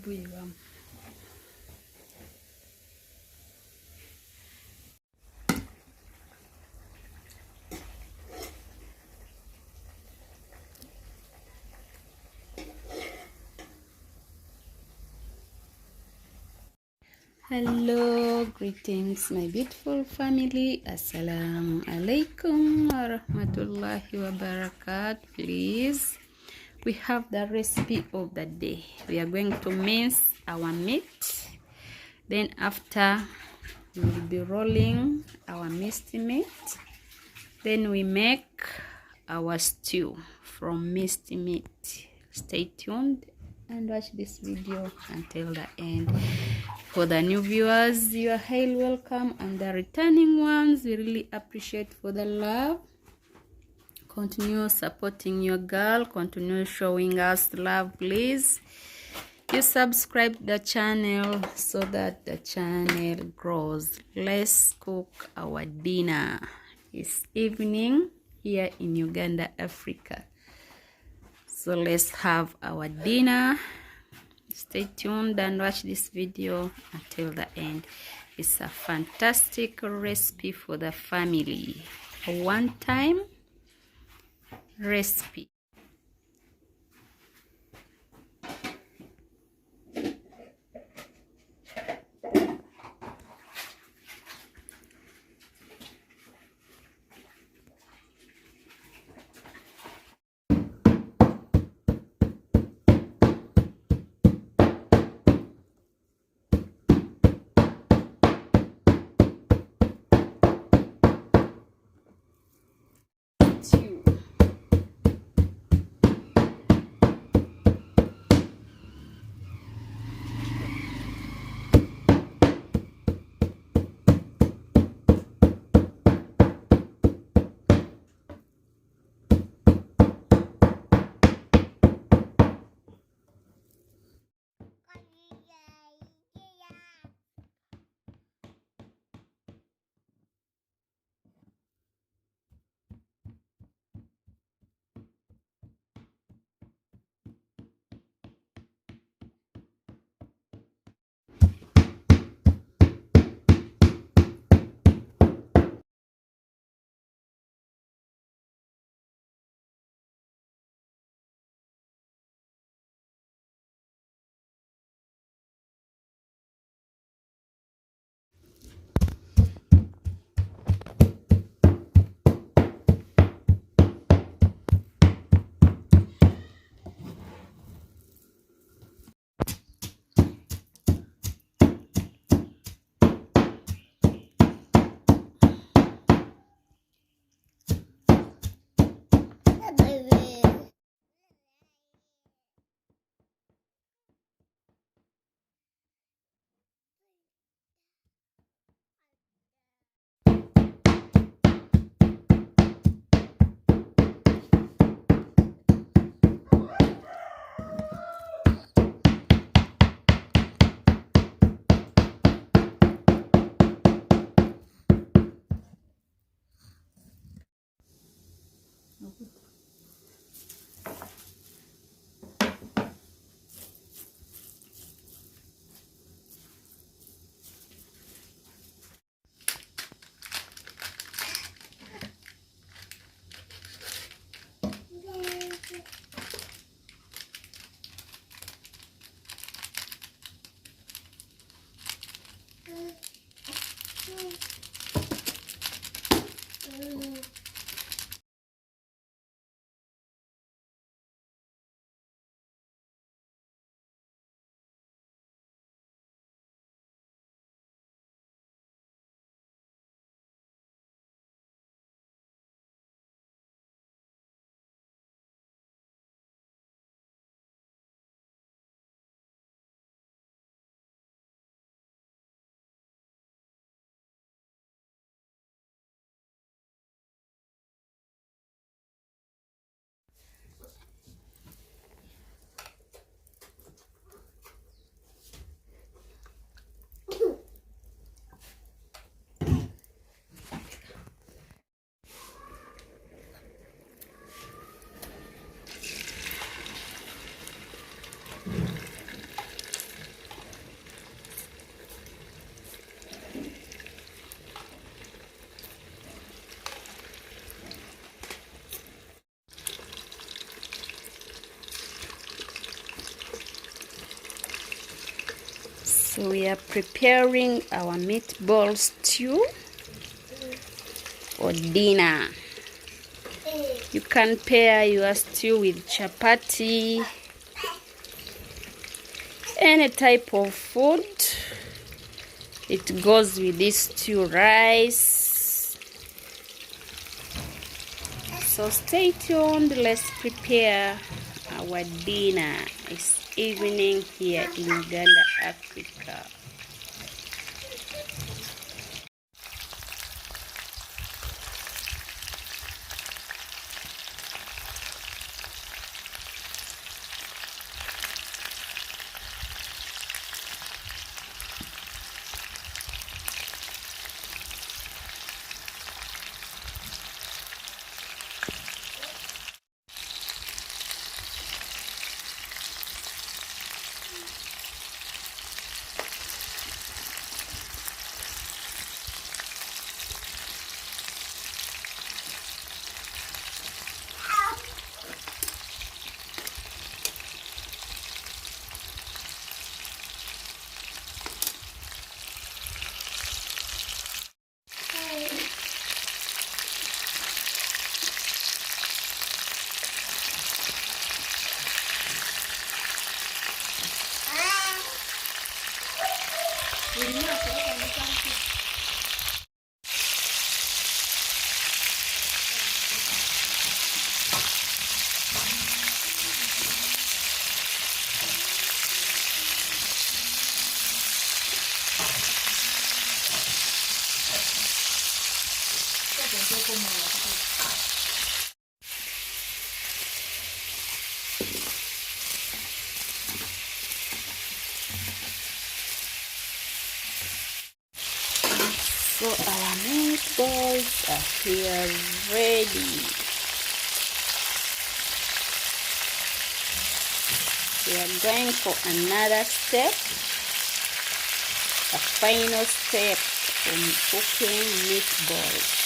Buyurun. Hello, greetings my beautiful family. Assalamu alaikum wa rahmatullahi wa barakatuh. Please, we have the recipe of the day. We are going to mince our meat. Then after, we will be rolling our minced meat. Then we make our stew from minced meat. Stay tuned and watch this video until the end. For the new viewers, you are highly welcome, and the returning ones, we really appreciate for the love. Continue supporting your girl, continue showing us love, please. You subscribe the channel so that the channel grows. Let's cook our dinner. It's evening here in Uganda, Africa. So let's have our dinner. Stay tuned and watch this video until the end. It's a fantastic recipe for the family. A one-time recipe. So we are preparing our meatball stew for dinner. You can pair your stew with chapati, any type of food. It goes with this stew, rice. So stay tuned, let's prepare our dinner. It's evening here in Uganda, Africa. So our meatballs are here ready. We are going for another step, a final step in cooking meatballs.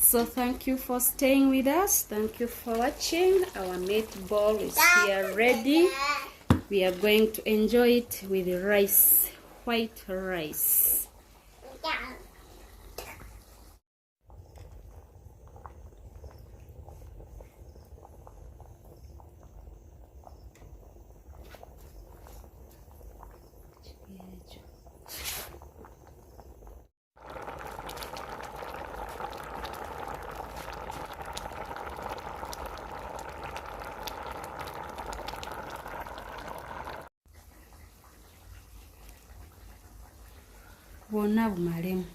So thank you for staying with us. Thank you for watching. Our meatball is here ready. We are going to enjoy it with rice, white rice. Bwonna bumalemu.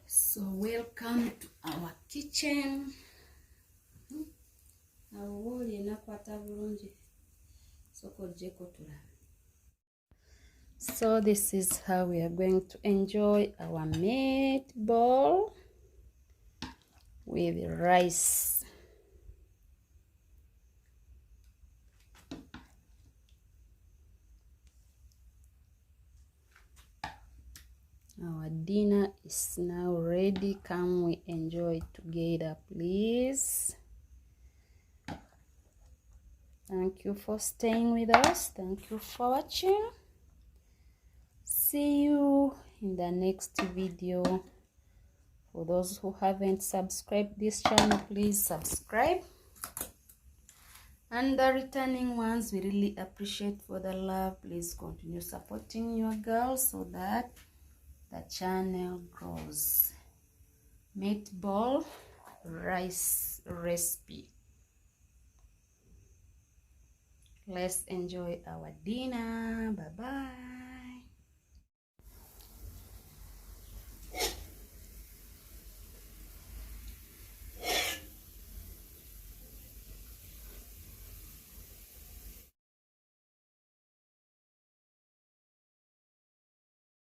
So welcome to our kitchen. So this is how we are going to enjoy our meatball with rice. Our dinner is now ready. Come we enjoy together, please. Thank you for staying with us. Thank you for watching. See you in the next video. For those who haven't subscribed this channel, please subscribe. And the returning ones, we really appreciate for the love. Please continue supporting your girls so that the channel grows. Meatball rice recipe. Let's enjoy our dinner. Bye bye.